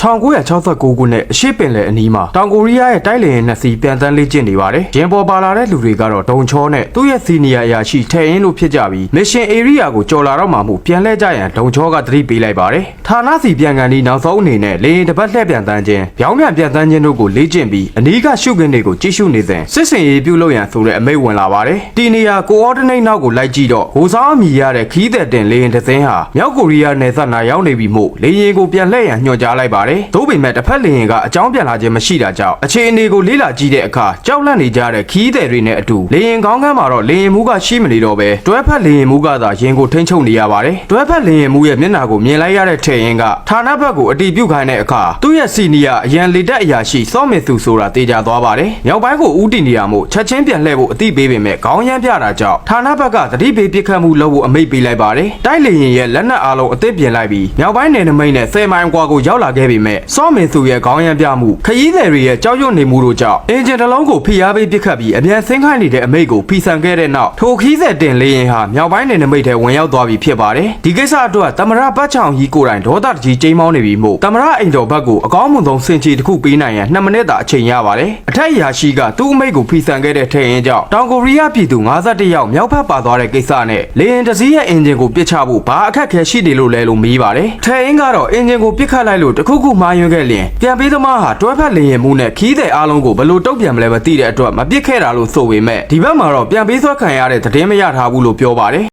1969 ခုနှစ်အရှေ့ပင်လယ်အနီးမှာတောင်ကိုရီးယားရဲ့တိုက်လေယာဉ်နှစ်စီးပြန်တန်းလေ့ကျင့်နေပါတယ်။ရင်ပေါ်ပါလာတဲ့လူတွေကတော့ဒုံချောနဲ့သူ့ရဲ့စီနီယာအရာရှိထဲအင်းတို့ဖြစ်ကြပြီး Mission Area ကိုကြော်လာတော့မှမှုပြန်လှည့်ကြရန်ဒုံချောကသတိပေးလိုက်ပါတယ်။ဌာနစီပြန်ကန်ဒီနောက်ဆုံးအနေနဲ့လေယာဉ်တစ်ပတ်လှည့်ပြန်တန်းခြင်း၊ပြောင်းပြန်ပြန်တန်းခြင်းတို့ကိုလေ့ကျင့်ပြီးအနီးကရှုခင်းတွေကိုကြည့်ရှုနေစဉ်စစ်စင်ရေးပြုလုပ်ရန်ဆိုတဲ့အမိန့်ဝင်လာပါတယ်။ဒီနေရာcoordinateနောက်ကိုလိုက်ကြည့်တော့ဂိုးစားအမိရတဲ့ခီးတဲ့တင်လေယာဉ်တစ်စင်းဟာမြောက်ကိုရီးယားနယ်စပ်နာရောက်နေပြီမို့လေယာဉ်ကိုပြန်လှည့်ရန်ညွှန်ကြားလိုက်ပါတယ်။သို့ပေမဲ့တစ်ဖက်လေယာဉ်ကအကြောင်းပြန်လာခြင်းမရှိတာကြောင့်အခြေအနေကိုလေ့လာကြည့်တဲ့အခါကြောက်လန့်နေကြတဲ့ခီးသည်တွေနဲ့အတူလေယာဉ်ခေါင်းခန်းမှာတော့လေယာဉ်မှုကရှိမနေတော့ပဲတွဲဖက်လေယာဉ်မှုကသာရင်ကိုထိန်းချုပ်နေရပါတယ်။တွဲဖက်လေယာဉ်မှုရဲ့မျက်နှာကိုမြင်လိုက်ရတဲ့ထဲရင်ကဌာနဘက်ကိုအတီးပြုတ်ခိုင်းတဲ့အခါသူ့ရဲ့စီနီယာအရန်လေတက်အရာရှိစောမင်သူဆိုတာတေချာသွားပါတယ်။မြောက်ပိုင်းကိုဦးတည်နေရမို့ချက်ချင်းပြန်လှည့်ဖို့အတိပေးပေမဲ့ခေါင်းရမ်းပြတာကြောင့်ဌာနဘက်ကသတိပေးပစ်ခတ်မှုလုပ်ဖို့အမိန့်ပေးလိုက်ပါတယ်။တိုက်လေယာဉ်ရဲ့လက်နက်အားလုံးအသစ်ပြင်လိုက်ပြီးမြောက်ပိုင်းနယ်နိမိတ်နဲ့10မိုင်ကွာကိုရောက်လာခဲ့ပေမဲ့စောမင်သူရဲ့ခေါင်းရမ်းပြမှုခရီးသည်တွေရဲ့ကြောက်ရွံ့နေမှုတို့ကြောင့်အင်ဂျင်တစ်လုံးကိုဖိအားပေးပစ်ခတ်ပြီးအပြန်ဆင်းခိုင်းနေတဲ့အမိန့်ကိုဖီဆန်ခဲ့တဲ့နောက်ထိုခီးသည်တင်လေယာဉ်ဟာမြောက်ပိုင်းနယ်နိမိတ်ထဲဝင်ရောက်သွားပြီဖြစ်ပါတယ်။ဒီကိစ္စအတွက်သမရပတ်ချောင်ကြီးကိုယ်တိုင်ဒေါသတကြီးကျိမ်းမောင်းနေပြီမို့သမရအိမ်တော်ဘက်ကိုအကောင်းမွန်ဆုံးစင်ချီတစ်ခုပေးနိုင်ရန်2မိနစ်သာအချိန်ရပါတယ်။အထက်အရာရှိကသူ့အမိန့်ကိုဖီဆန်ခဲ့တဲ့ထဲရင်ကြောင့်တောင်ကိုရီးယားပြည်သူ51ယောက်မြောက်ဘက်ပါသွားတဲ့ကိစ္စနဲ့လေယာဉ်တစ်စီးရဲ့အင်ဂျင်ကိုပစ်ချဖို့ဘာအခက်အခဲရှိနေလို့လဲလို့မေးပါတယ်။ထဲရင်ကတော့အင်ဂျင်ကိုပစ်ခတ်လိုက်လို့တခုခုမှားယွင်းခဲ့လျင်ပြန်ပေးသမားဟာတွဲဖက်လေယာဉ်မှုနဲ့ခီးတဲ့အားလုံးကိုဘလို့တုတ်ပြန်မလဲမသိတဲ့အတွက်မပစ်ခဲ့တာလို့ဆိုပေမဲ့ဒီဘက်မှာတော့ပြန်ပေးဆွဲခံရတဲ့သတင်းမရထားဘူးလို့ပြောပါတယ်